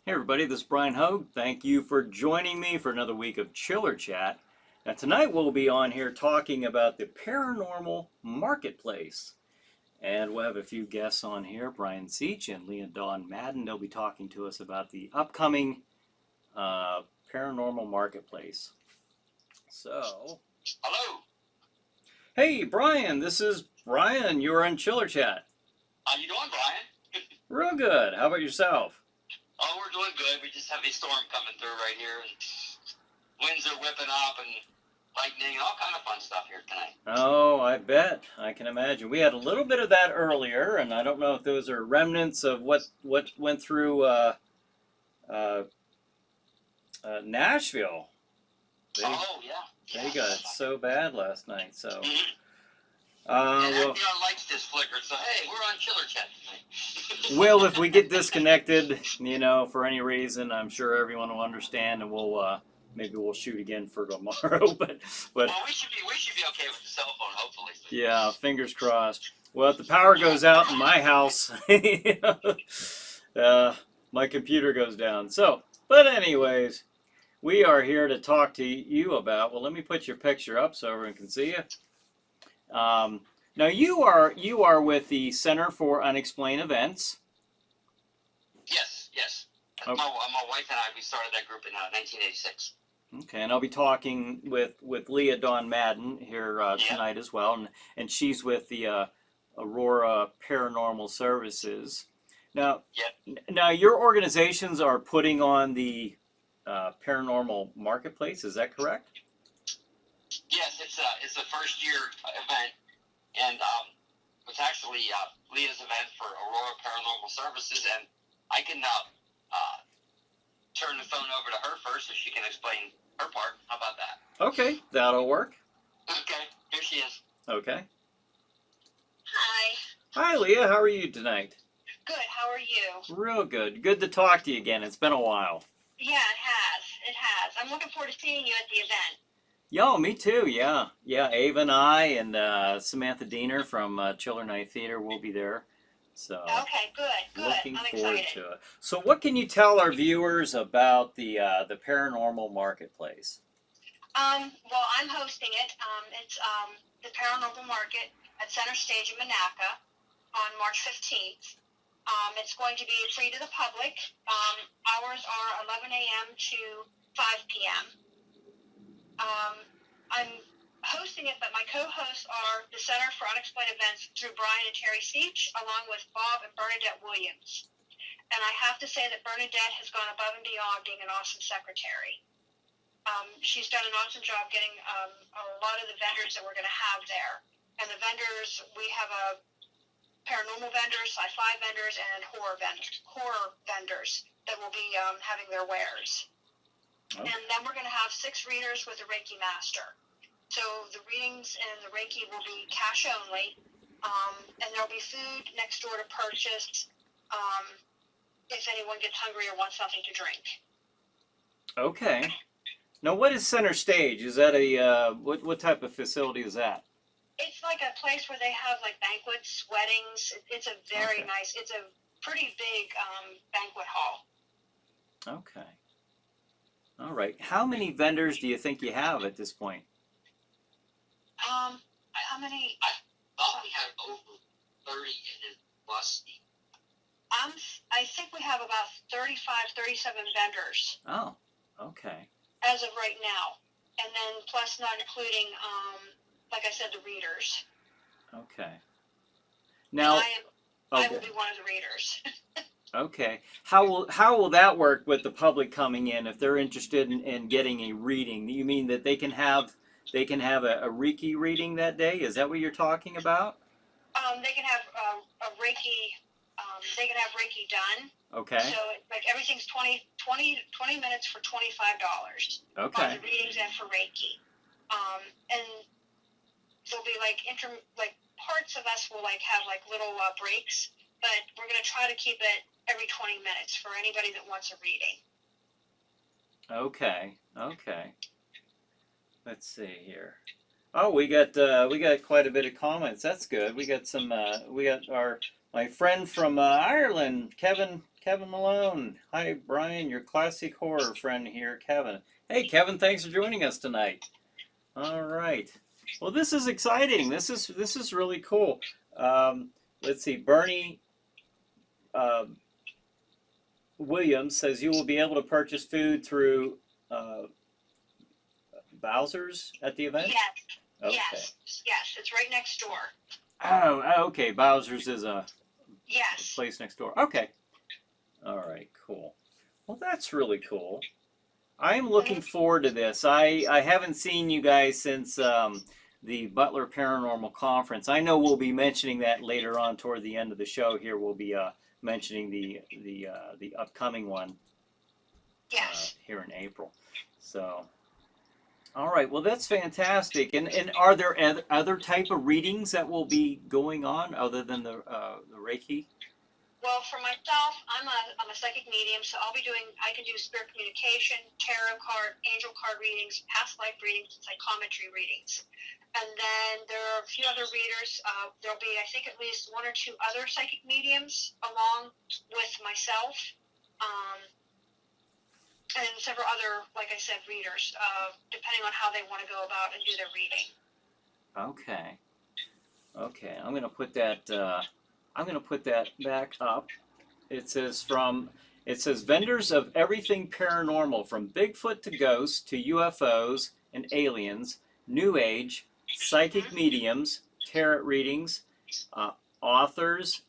Hey everybody, this is Bryan Hogue. Thank you for joining me for another week of Chiller Chat. Now tonight we'll be on here talking about the Paranormal Marketplace. And we'll have a few guests on here, Brian Seech and Leah Madden. They'll be talking to us about the upcoming Paranormal Marketplace. So, hello. Hey Brian, this is Brian. You're on Chiller Chat. How you doing, Brian? Real good. How about yourself? Oh, we're doing good. We just have a storm coming through right here, and winds are whipping up, and lightning, and all kind of fun stuff here tonight. Oh, I bet. I can imagine. We had a little bit of that earlier, and I don't know if those are remnants of what went through Nashville. Oh, yeah. They got so bad last night. So, Mm-hmm. Well, our lights just flickered, so hey, we're on Chiller Chat tonight. well, if we get disconnected, for any reason, I'm sure everyone will understand, and we'll maybe we'll shoot again for tomorrow. But well, we should be okay with the cell phone, hopefully. Yeah, fingers crossed. Well, if the power goes out in my house, my computer goes down. So, but anyways, we are here to talk to you about. Well, let me put your picture up so everyone can see you. Now you are with the Center for Unexplained Events. Yes. Okay. My wife and I, we started that group in 1986. Okay, and I'll be talking with Leah Madden here tonight as well, and she's with the Aurora Paranormal Services. Now, now your organizations are putting on the Paranormal Marketplace. Is that correct? Yes, it's a first year event, and it's actually Leah's event for Aurora Paranormal Services, and I can turn the phone over to her first so she can explain her part. How about that? Okay, that'll work. Okay, here she is. Okay. Hi. Hi, Leah. How are you tonight? Good. How are you? Real good. Good to talk to you again. It's been a while. Yeah, it has. It has. I'm looking forward to seeing you at the event. Yo, me too. Yeah. Ava and I and Samantha Diener from Chiller Night Theater will be there. So. Okay, good. Looking I'm forward excited. to it. So, what can you tell our viewers about the Paranormal Marketplace? Well, I'm hosting it. It's the Paranormal Market at Center Stage in Monaca on March 15th. It's going to be free to the public. Hours are 11 a.m. to 5 p.m. I'm hosting it, but my co-hosts are the Center for Unexplained Events through Brian and Terry Seech, along with Bob and Bernadette Williams. And I have to say that Bernadette has gone above and beyond being an awesome secretary. She's done an awesome job getting a lot of the vendors that we're going to have there. And the vendors, we have a paranormal vendors, sci-fi vendors, and horror vendors that will be having their wares. Oh. And then we're going to have 6 readers with a Reiki master. So the readings and the Reiki will be cash only, and there'll be food next door to purchase if anyone gets hungry or wants something to drink. Okay. Now, what is Center Stage? Is that a what type of facility is that? It's like a place where they have like banquets, weddings. It's a very nice. It's a pretty big banquet hall. Okay. All right. How many vendors do you think you have at this point? How many? I thought we had over 30 and then plus. I think we have about 35, 37 vendors. Oh, okay. As of right now. And then plus not including, like I said, the readers. Okay. Now, I will be one of the readers. Okay. How will that work with the public coming in if they're interested in getting a reading? You mean that they can have a Reiki reading that day? Is that what you're talking about? They can have a Reiki. They can have Reiki done. Okay. So like everything's 20 minutes for $25. Okay. On the readings and for Reiki. And there'll be like parts of us will have little breaks, but we're going to try to keep it every 20 minutes for anybody that wants a reading. Okay. Let's see here. Oh, we got quite a bit of comments. That's good. We got my friend from Ireland, Kevin Kevin Malone. Hi, Brian, your classic horror friend here, Kevin. Hey, Kevin, thanks for joining us tonight. All right. Well, this is exciting. This is really cool. Let's see. Bernie Williams says you will be able to purchase food through Bowser's at the event. Yes. Okay. Yes. It's right next door. Oh, okay. Bowser's is a Yes. place next door. Okay. All right. Cool. Well, that's really cool. I'm looking forward to this. I haven't seen you guys since the Butler Paranormal Conference. I know we'll be mentioning that later on toward the end of the show. Here we'll be mentioning the upcoming one. Yes. Here in April. So, all right. Well, that's fantastic. And are there other type of readings that will be going on other than the Reiki? Well, for myself, I'm a psychic medium, so I can do spirit communication, tarot card, angel card readings, past life readings, and psychometry readings. And then there are a few other readers. There'll be, I think, at least one or two other psychic mediums along with myself, and several other, like I said, readers, depending on how they want to go about and do their reading. Okay. Okay. I'm gonna put that back up. It says vendors of everything paranormal, from Bigfoot to ghosts to UFOs and aliens, New Age, psychic mediums, tarot readings, authors,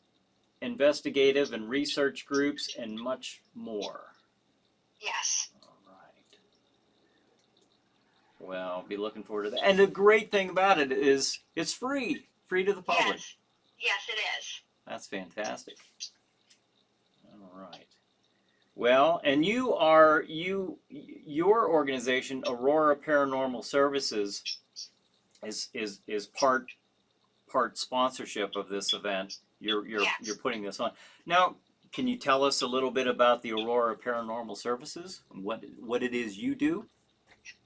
investigative and research groups, and much more. Yes. All right. Well, I'll be looking forward to that. And the great thing about it is it's free to the public. Yes, it is. That's fantastic. All right. Well, and your organization, Aurora Paranormal Services, is part sponsorship of this event. You're putting this on. Now, can you tell us a little bit about the Aurora Paranormal Services and what it is you do?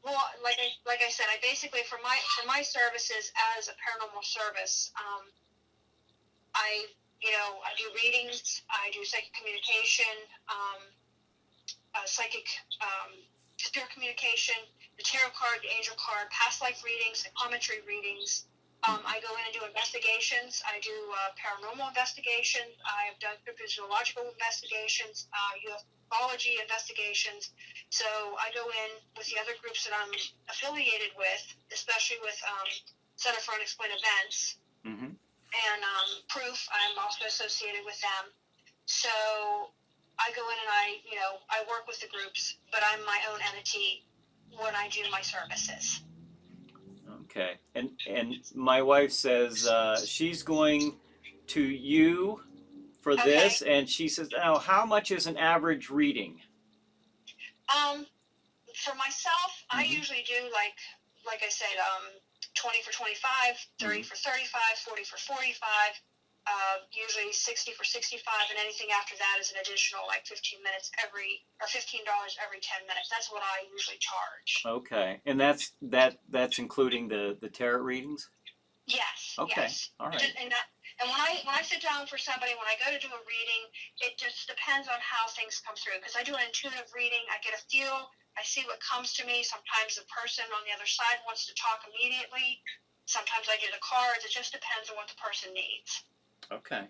Well, like I said, I basically for my services as a paranormal service, I do readings, I do psychic communication, spirit communication, the tarot card, the angel card, past life readings, psychometry readings. I go in and do investigations. I do paranormal investigations. I have done cryptozoological investigations, ufology investigations. So I go in with the other groups that I'm affiliated with, especially with Center for Unexplained Events. Mm-hmm. And Proof, I'm also associated with them. So I go in and I work with the groups, but I'm my own entity when I do my services. Okay. And my wife says she's going to you for this, and she says, "Now, how much is an average reading?" For myself, I usually do like I said, 20 for 25, 30 for 35, 40 for 45, usually 60 for 65, and anything after that is an additional $15 every 10 minutes. That's what I usually charge. Okay, and that's including the tarot readings? Yes. Okay. Yes. All right. And when I sit down for somebody, when I go to do a reading, it just depends on how things come through. Because I do an intuitive reading, I get a feel, I see what comes to me. Sometimes the person on the other side wants to talk immediately. Sometimes I do the cards. It just depends on what the person needs. Okay.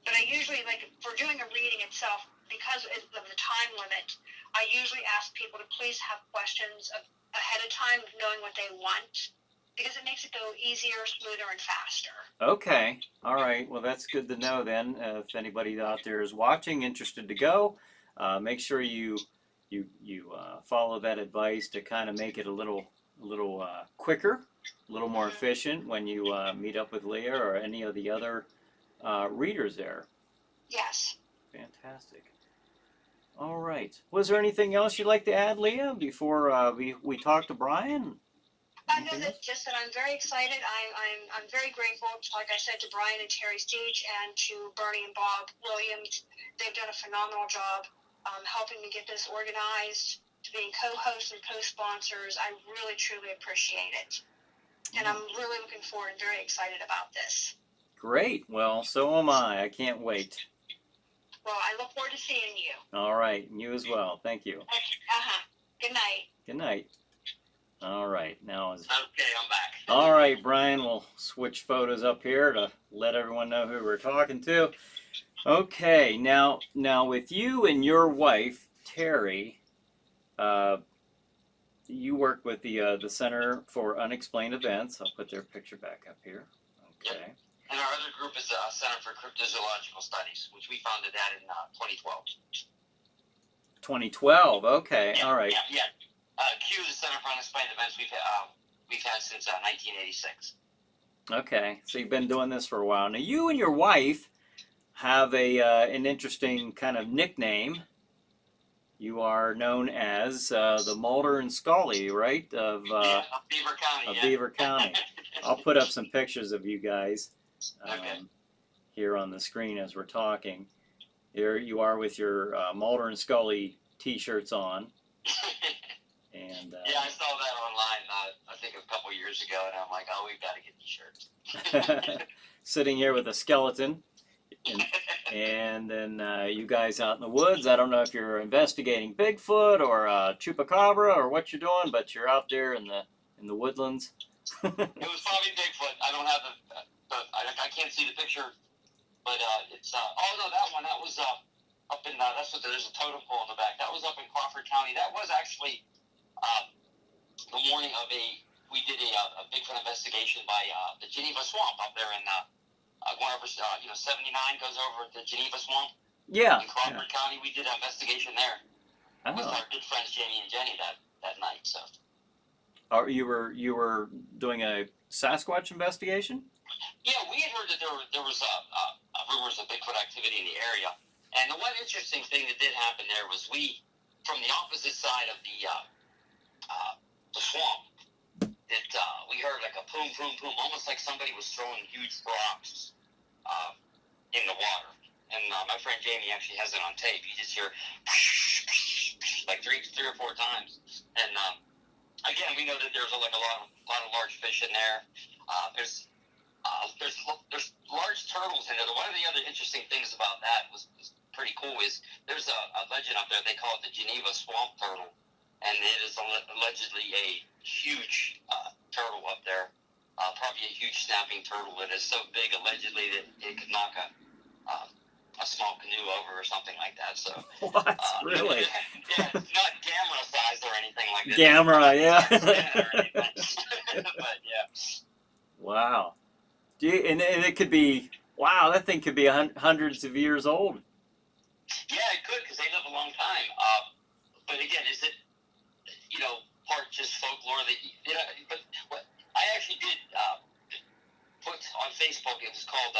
But I usually, for doing a reading itself, because of the time limit, I usually ask people to please have questions ahead of time, knowing what they want. Because it makes it go easier, smoother, and faster. Okay. All right. Well, that's good to know then. If anybody out there is watching, interested to go, make sure you follow that advice to kind of make it a little quicker, a little more efficient when you meet up with Leah or any of the other readers there. Yes. Fantastic. All right. Was there anything else you'd like to add, Leah, before we talk to Brian? I know that I'm very excited. I'm very grateful, like I said, to Bryan and Terry Seech and to Bernie and Bob Williams. They've done a phenomenal job helping me get this organized, to being co-hosts and co-sponsors. I really, truly appreciate it. And I'm really looking forward and very excited about this. Great. Well, so am I. I can't wait. Well, I look forward to seeing you. All right, and you as well. Thank you. Good night. Good night. All right, now is. Okay, I'm back. All right, Brian, we'll switch photos up here to let everyone know who we're talking to. Okay, now with you and your wife, Terry, you work with the Center for Unexplained Events. I'll put their picture back up here. Okay. Yep. And our other group is the Center for Cryptozoological Studies, which we founded that in 2012. 2012. Okay. Yeah, All right. Yeah. Q, the Center for Unexplained Events, we've had since 1986. Okay. So you've been doing this for a while. Now you and your wife have an interesting kind of nickname. You are known as the Mulder and Scully, right? Of Beaver County. of Beaver County. I'll put up some pictures of you guys Okay. here on the screen as we're talking. Here you are with your Mulder and Scully T-shirts on. And yeah, I saw that online, I think a couple years ago, and I'm like, oh, we've got to get these shirts. sitting here with a skeleton. And then you guys out in the woods. I don't know if you're investigating Bigfoot or Chupacabra or what you're doing, but you're out there in the woodlands. It was probably Bigfoot. I don't have I can't see the picture, but it's oh no, that one, that was up in there's a totem pole in the back. That was up in Crawford County. That was actually the morning of we did a Bigfoot investigation by the Geneva Swamp up there in going over 79 goes over the Geneva Swamp. Yeah. In Crawford County, we did an investigation there with our good friends Jamie and Jenny that night. So. You were doing a Sasquatch investigation? Yeah, we had heard that there was rumors of Bigfoot activity in the area, and the one interesting thing that did happen there was we, from the opposite side of the swamp, that we heard like a boom, boom, boom, almost like somebody was throwing huge rocks in the water. And my friend Jamie actually has it on tape. You just hear like three or four times. And again, we know that there's a lot of large fish in there. There's large turtles in there. One of the other interesting things about that was pretty cool is there's a legend up there. They call it the Geneva Swamp Turtle, and it is allegedly a huge turtle up there. Probably a huge snapping turtle that is so big allegedly that it could knock a small canoe over or something like that. So what? Really? Yeah, it's not Gamera size or anything like that. Gamera, yeah. But yeah. Wow. And it could be, wow, that thing could be hundreds of years old. Yeah, it could, because they live a long time. But again, is it, part just folklore that, but what I actually did put on Facebook, it was called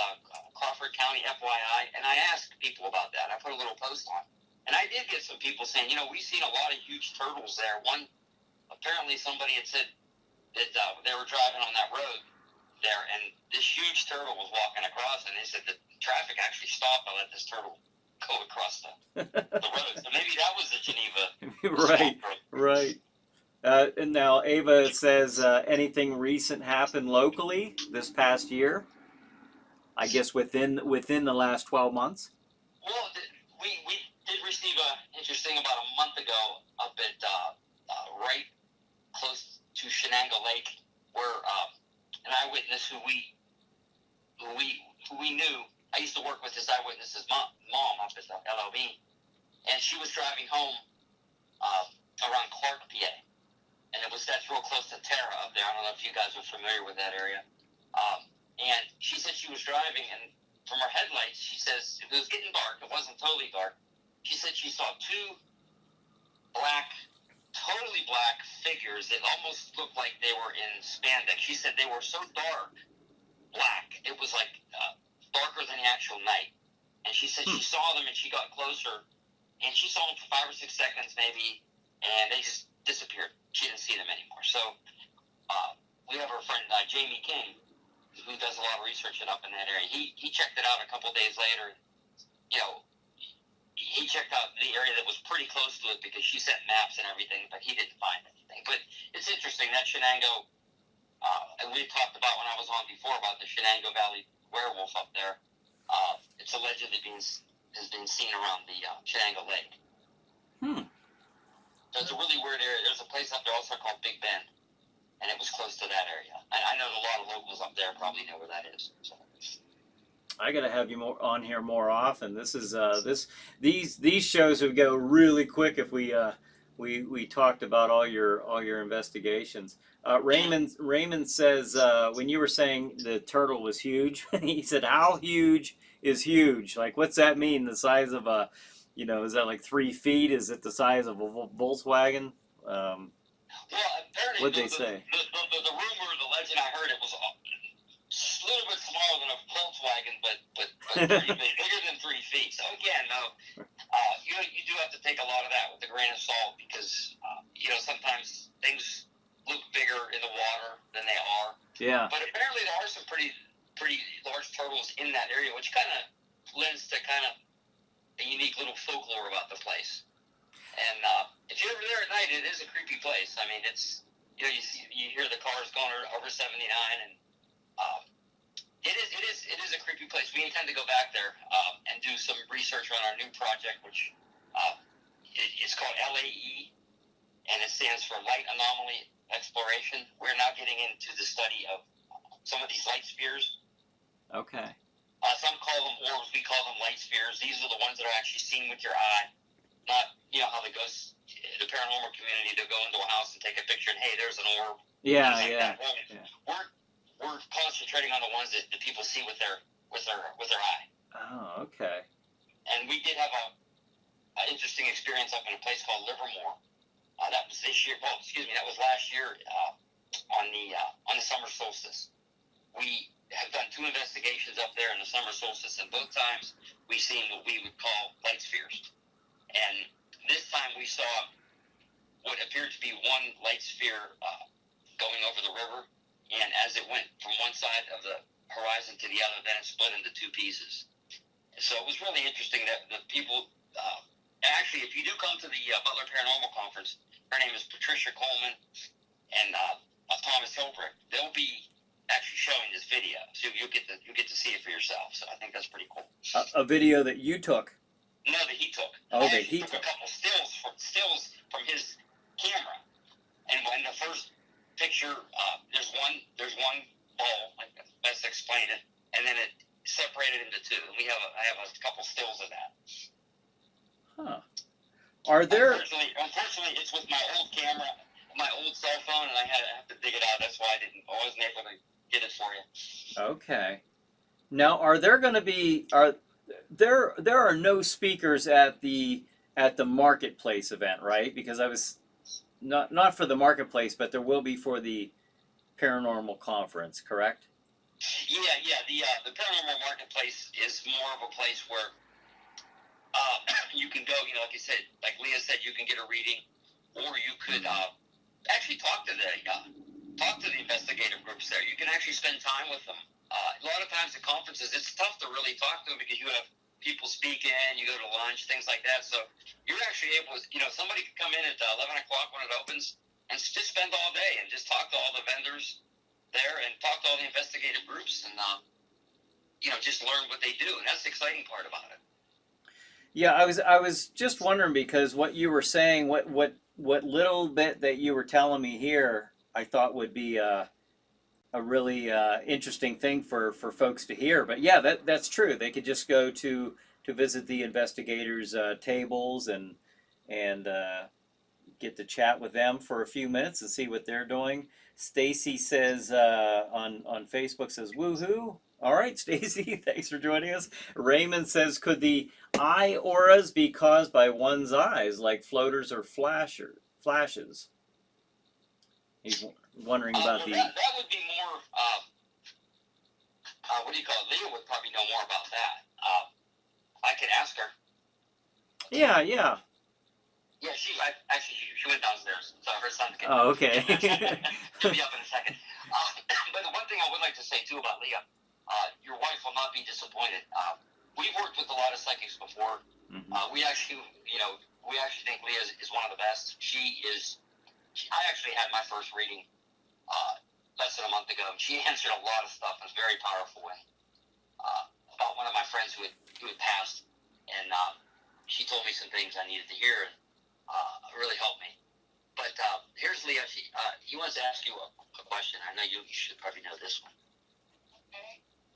Crawford County FYI, and I asked people about that. I put a little post on. And I did get some people saying, we've seen a lot of huge turtles there. Apparently somebody had said that they were driving on that road there, and this huge turtle was walking across, and they said the traffic actually stopped and let this turtle go across the road. So maybe that was the Geneva. Right. And now Ava says, anything recent happened locally this past year? I guess within the last 12 months? Well, we did receive interesting about a month ago up at right close to Shenango Lake, where an eyewitness who we knew. I used to work with this eyewitness's mom up at the LOB, and she was driving home around Clark, PA, and that's real close to Terra up there. I don't know if you guys are familiar with that area. And she said she was driving, and from her headlights, she says it was getting dark. It wasn't totally dark. She said she saw two totally black figures that almost looked like they were in spandex. She said they were so dark, black. It was like darker than the actual night. And she said she saw them, and she got closer, and she saw them for 5 or 6 seconds maybe, and they just disappeared. She didn't see them anymore. So we have our friend Jamie King, who does a lot of research up in that area. He checked it out a couple days later. He checked out the area that was pretty close to it because she sent maps and everything, but he didn't find anything. But it's interesting, that Shenango, we talked about when I was on before about the Shenango Valley werewolf up there. It's allegedly being has been seen around the Shenango Lake. So it's a really weird area. There's a place up there also called Big Bend, and it was close to that area. I know a lot of locals up there probably know where that is. So. I gotta have you on here more often. This is these shows would go really quick if we talked about all your investigations. Raymond says when you were saying the turtle was huge, he said, "How huge is huge? Like, what's that mean? The size of a, is that like 3 feet? Is it the size of a Volkswagen?" Well, apparently, What'd they say? The rumor, the legend I heard, it was a little bit smaller than a Volkswagen, but bigger than 3 feet. So again, you do have to take a lot of that with a grain of salt because sometimes things look bigger in the water than they are. Yeah. But apparently there are some pretty large turtles in that area, which kind of lends to kind of a unique little folklore about the place. And if you're ever there at night, it is a creepy place. I mean, it's you hear the cars going over 79, and it is a creepy place. We intend to go back there and do some research on our new project, which it's called LAE, and it stands for Light Anomaly Exploration. We're now getting into the study of some of these light spheres. Okay. Some call them orbs. We call them light spheres. These are the ones that are actually seen with your eye. Not, how the ghosts, the paranormal community, they'll go into a house and take a picture and, hey, there's an orb. Yeah, like yeah. Well, we're concentrating on the ones that people see with their eye. Oh, okay. And we did have an interesting experience up in a place called Livermore. That was this year. Well, excuse me, that was last year on the summer solstice. We have done 2 investigations up there in the summer solstice, and both times we seen what we would call light spheres. And this time we saw what appeared to be one light sphere going over the river, and as it went from one side of the horizon to the other, then it split into 2 pieces. So it was really interesting that the people, actually, if you do come to the Butler Paranormal Conference, her name is Patricia Coleman and Thomas Hilbrick. They'll be actually showing this video, so you'll get to see it for yourself. So I think that's pretty cool. A video that you took. No, that he took. Oh, I that he took took. a couple stills from his camera, and when the first picture, there's one ball, like best explain it, and then it separated into 2. And I have a couple stills of that. Huh. Are there? Unfortunately, it's with my old camera, my old cell phone, and I have to dig it out. That's why I wasn't able to get it for you. Okay. Now, are there going to be there are no speakers at the Marketplace event, right? Because I was not for the Marketplace, but there will be for the Paranormal Conference, correct? Yeah. The Paranormal Marketplace is more of a place where you can go. Like you said, like Leah said, you can get a reading, or you could actually talk to the investigative groups there. You can actually spend time with them. A lot of times at conferences, it's tough to really talk to them because you have people speaking, you go to lunch, things like that. So you're actually able to, somebody could come in at 11 o'clock when it opens and just spend all day and just talk to all the vendors there and talk to all the investigative groups and, just learn what they do. And that's the exciting part about it. Yeah, I was just wondering because what you were saying, what little bit that you were telling me here, I thought would be a really interesting thing for folks to hear. But yeah, that's true. They could just go to visit the investigators' tables and get to chat with them for a few minutes and see what they're doing. Stacy says on Facebook says woohoo. All right, Stacy, thanks for joining us. Raymond says, could the eye auras be caused by one's eyes, like floaters or flashes? He's wondering about that would be more, what do you call it? Leah would probably know more about that. I could ask her. Yeah. Yeah, she went downstairs, so her son's getting Oh, okay. He'll be up in a second. But the one thing I would like to say, too, about Leah, your wife will not be disappointed. We've worked with a lot of psychics before. Mm-hmm. We actually think Leah is one of the best. I actually had my first reading less than a month ago. She answered a lot of stuff. It was very powerful. And about one of my friends who had passed. And things I needed to hear, and really helped me. But here's Leah. He wants to ask you a question. I know you should probably know this one.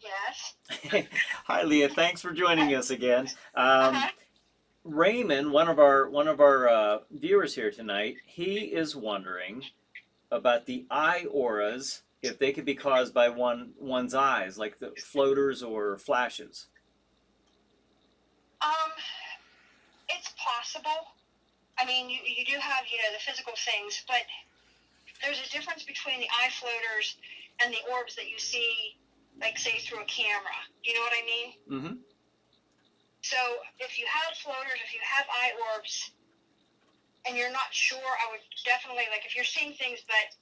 Yes. Hi, Leah. Thanks for joining us again. Uh-huh. Raymond, one of our viewers here tonight, he is wondering about the eye auras, if they could be caused by one's eyes, like the floaters or flashes. It's possible. I mean, you do have, the physical things, but there's a difference between the eye floaters and the orbs that you see, like, say, through a camera. Do you know what I mean? Mm-hmm. So if you have floaters, if you have eye orbs, and you're not sure, I would definitely, like, if you're seeing things but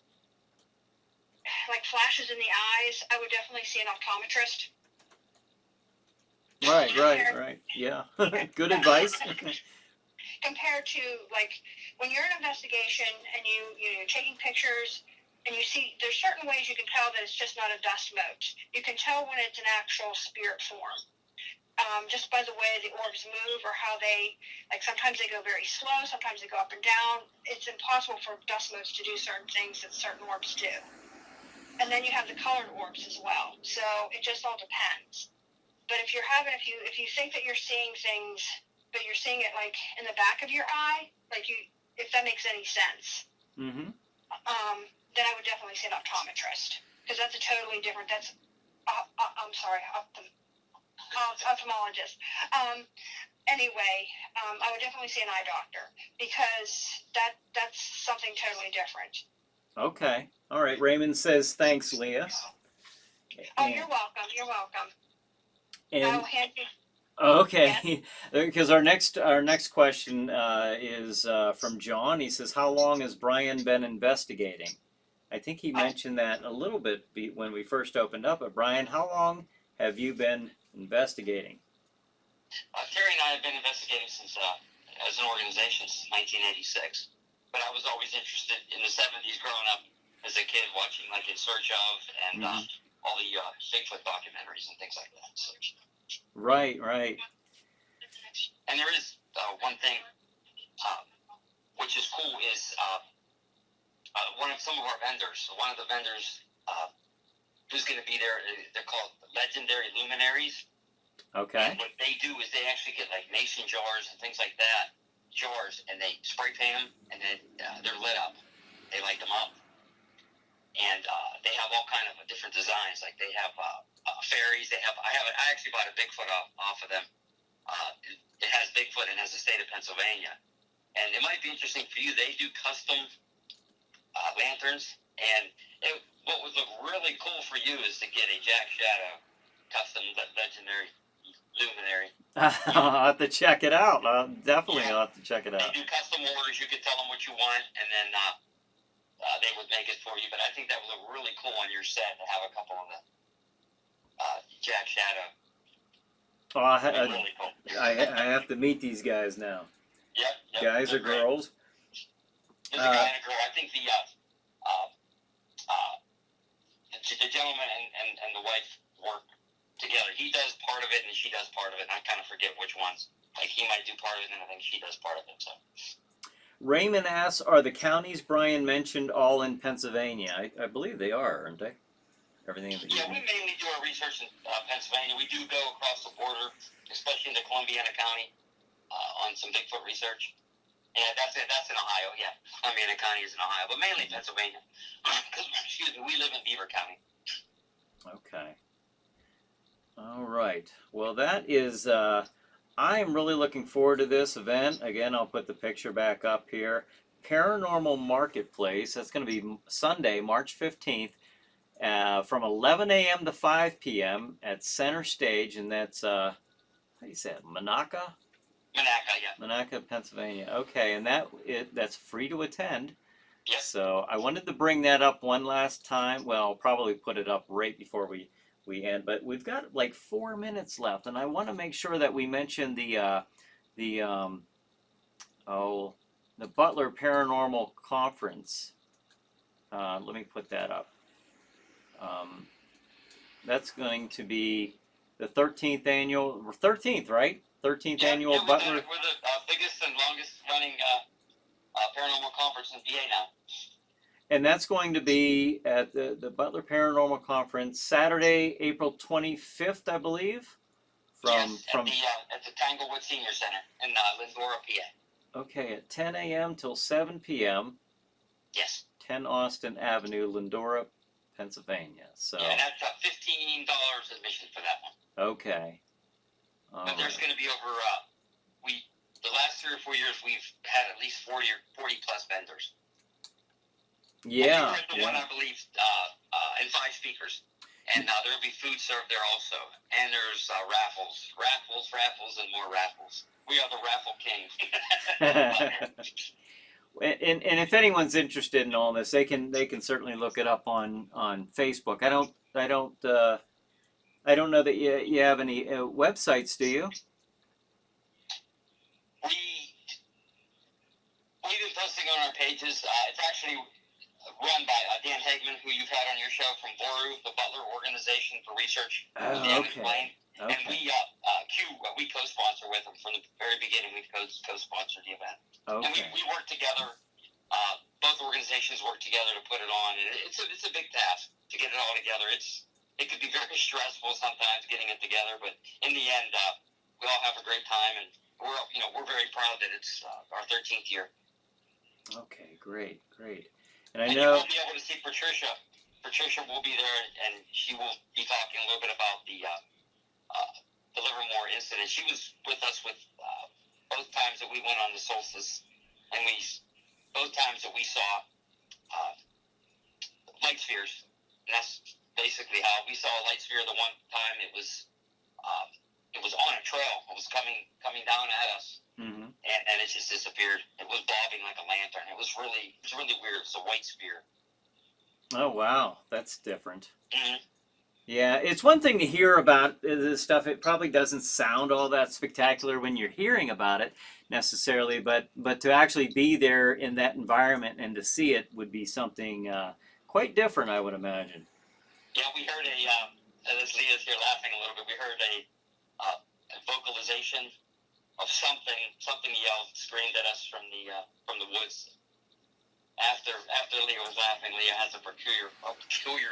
like flashes in the eyes, I would definitely see an optometrist. Right. Yeah. Good advice. Compared to, like, when you're in an investigation and you're taking pictures and you see, there's certain ways you can tell that it's just not a dust mote. You can tell when it's an actual spirit form. Just by the way the orbs move, or how they, like, sometimes they go very slow, sometimes they go up and down. It's impossible for dust motes to do certain things that certain orbs do. And then you have the colored orbs as well. So it just all depends. But if you think that you're seeing things, but you're seeing it, like, in the back of your eye, like, if that makes any sense, Mm-hmm. then I would definitely see an optometrist, because that's a totally different. Ophthalmologist. Anyway, I would definitely see an eye doctor, because that's something totally different. Okay. All right. Raymond says thanks, Leah. Oh, you're welcome. You're welcome. And I'll hand you. okay, because our next question is from John. He says, "How long has Bryan been investigating?" I think he mentioned that a little bit when we first opened up. But Bryan, how long have you been investigating? Terry and I have been investigating since, as an organization, since 1986. But I was always interested in the 70s, growing up as a kid, watching, like, In Search of, and all the Bigfoot documentaries and things like that. So. Right. And there is one thing which is cool is some of our vendors. One of the vendors who's going to be there, they're called Legendary Luminaries. Okay. And what they do is they actually get, like, mason jars and things like that, and they spray paint them, and then they're lit up. They light them up, and they have all kind of different designs. Like, they have fairies. I actually bought a Bigfoot off of them. It has Bigfoot and has the state of Pennsylvania, and it might be interesting for you. They do custom lanterns, and what would look really cool for you is to get a Jack Shadow custom Legendary Luminary. I'll have to check it out. I'll have to check it out. They do custom orders. You could tell them what you want, and then they would make it for you. But I think that would look really cool on your set to have a couple of the Jack Shadow. Really cool. I have to meet these guys now. Yep. Guys or girls? There's a guy and a girl. I think the gentleman and the wife work together. He does part of it, and she does part of it. And I kind of forget which ones. Like, he might do part of it, and I think she does part of it. So. Raymond asks, "Are the counties Bryan mentioned all in Pennsylvania?" I believe they are, aren't they? Everything that we mainly do our research in Pennsylvania. We do go across the border, especially into Columbiana County, on some Bigfoot research. Yeah, that's in Ohio. Yeah, Columbiana County is in Ohio, but mainly Pennsylvania. Excuse me, we live in Beaver County. Okay. All right. Well, that is. I am really looking forward to this event. Again, I'll put the picture back up here. Paranormal Marketplace. That's going to be Sunday, March 15th, from 11 a.m. to 5 p.m. at Center Stage, and that's how do you say it? Monaca, yeah. Monaca, Pennsylvania. Okay, and that's free to attend. Yep. So I wanted to bring that up one last time. Well, I'll probably put it up right before we end, but we've got like 4 minutes left, and I want to make sure that we mention the Butler Paranormal Conference. Let me put that up. That's going to be the 13th, right? 13th Yeah, annual we're Butler. the biggest and longest running paranormal conference in PA now. And that's going to be at the Butler Paranormal Conference Saturday, April 25th, I believe. Yes, at the Tanglewood Senior Center in Lindora, PA. Okay, at 10 a.m. till 7 p.m. Yes. 10 Austin Avenue, Lindora, Pennsylvania. So. Yeah, that's $15 admission for that one. Okay. But there's going to be over the last 3 or 4 years we've had at least 40 plus vendors. Yeah. And we were at the one, I believe, and 5 speakers. And there'll be food served there also. And there's raffles, and more raffles. We are the raffle kings. and if anyone's interested in all this, they can certainly look it up on Facebook. I don't know that you have any websites, do you? We've been posting on our pages. It's actually run by Dan Hagman, who you've had on your show from BORU, the Butler Organization for Research. Okay. And we co-sponsor with them from the very beginning. We've co-sponsored the event. Okay. And we work together. Both organizations work together to put it on, and it's a big task to get it all together. It could be very stressful sometimes getting it together, but in the end, we all have a great time, and we're very proud that it's our 13th year. Okay, great. And you will be able to see Patricia. Patricia will be there, and she will be talking a little bit about the Livermore incident. She was with us with both times that we went on the solstice, and both times that we saw light spheres. And that's basically how we saw a light sphere. The one time it was on a trail. It was coming down at us. Mm-hmm. And it just disappeared. It was bobbing like a lantern. It was really weird. It was a white sphere. Oh wow, that's different. Mm-hmm. Yeah, it's one thing to hear about this stuff. It probably doesn't sound all that spectacular when you're hearing about it necessarily, but to actually be there in that environment and to see it would be something quite different, I would imagine. Yeah, we heard as Leah's here laughing a little bit, we heard a vocalization of something yelled, screamed at us from the woods. After Leah was laughing, Leah has a peculiar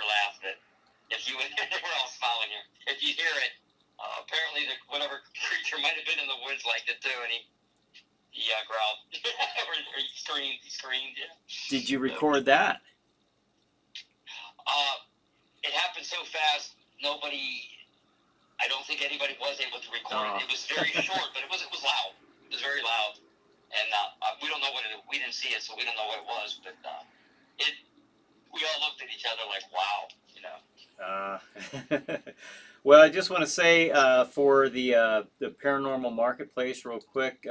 laugh that if you we're all smiling here. If you hear it, apparently whatever creature might have been in the woods liked it too, and he growled or he screamed. Yeah. Did you record that? It happened so fast, I don't think anybody was able to record it. It was very short, but it was loud. It was very loud. And we don't know we didn't see it, so we don't know what it was, but we all looked at each other like, wow, Well, I just want to say for the Paranormal Marketplace real quick,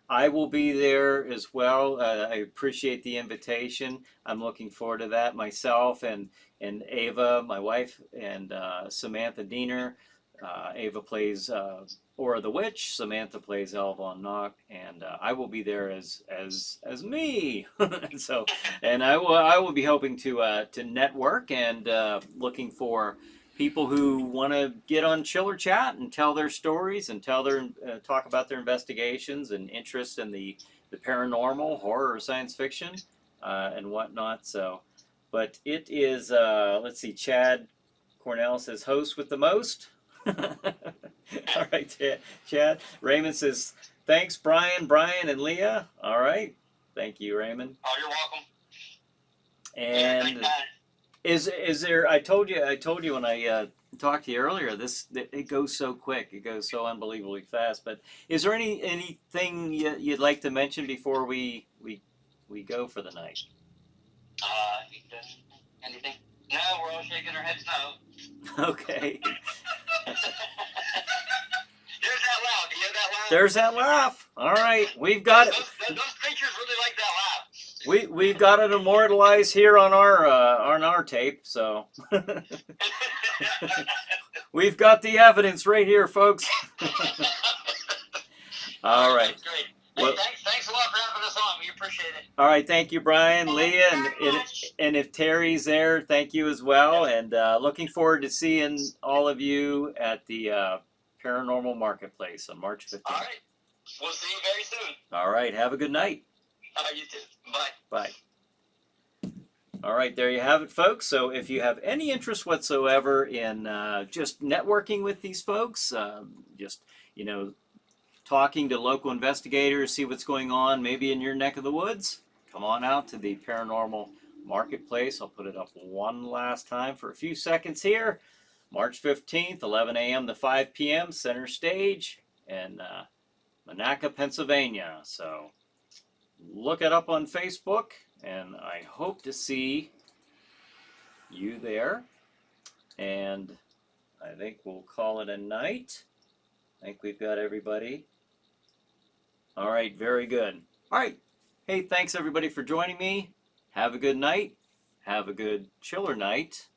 I will be there as well. I appreciate the invitation. I'm looking forward to that myself and Ava, my wife, and Samantha Diener. Ava plays Aura the Witch. Samantha plays Elvon Knock, and I will be there as me. So, and I will be hoping to network and looking for people who want to get on Chiller Chat and tell their stories and talk about their investigations and interest in the paranormal, horror, science fiction, and whatnot. So, but it is let's see, Chad Cornell says host with the most. All right, Chad. Raymond says, thanks, Brian, and Leah. All right. Thank you, Raymond. Oh, you're welcome. And is there, I told you when I talked to you earlier, it goes so quick. It goes so unbelievably fast. But is there anything you'd like to mention before we go for the night? Anything? No, we're all shaking our heads no. Okay. There's that laugh. You hear that laugh? There's that laugh. All right, we've got it. Those creatures really like that laugh. We've got it immortalized here on our tape. So we've got the evidence right here, folks. All right. That's great. Well, thanks a lot for having us on. We appreciate it. All right, thank you, Brian, Leah, and if Terry's there, thank you as well. And looking forward to seeing all of you at the Paranormal Marketplace on March 15th. All right. We'll see you very soon. All right. Have a good night. All right, you too. Bye. Bye. All right, there you have it, folks. So if you have any interest whatsoever in just networking with these folks, just, you know, talking to local investigators, see what's going on maybe in your neck of the woods, come on out to the Paranormal Marketplace. I'll put it up one last time for a few seconds here. March 15th, 11 a.m. to 5 p.m., center stage in Monaca, Pennsylvania. So look it up on Facebook, and I hope to see you there. And I think we'll call it a night. I think we've got everybody. All right, very good. All right. Hey, thanks everybody for joining me. Have a good night. Have a good chiller night.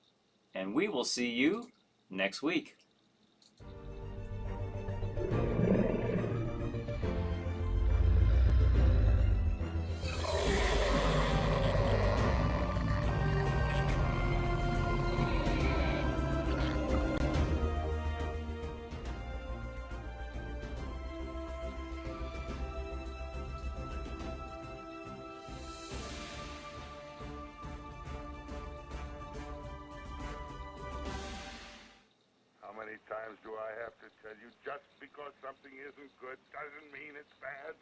And we will see you next week. How many times do I have to tell you, just because something isn't good doesn't mean it's bad?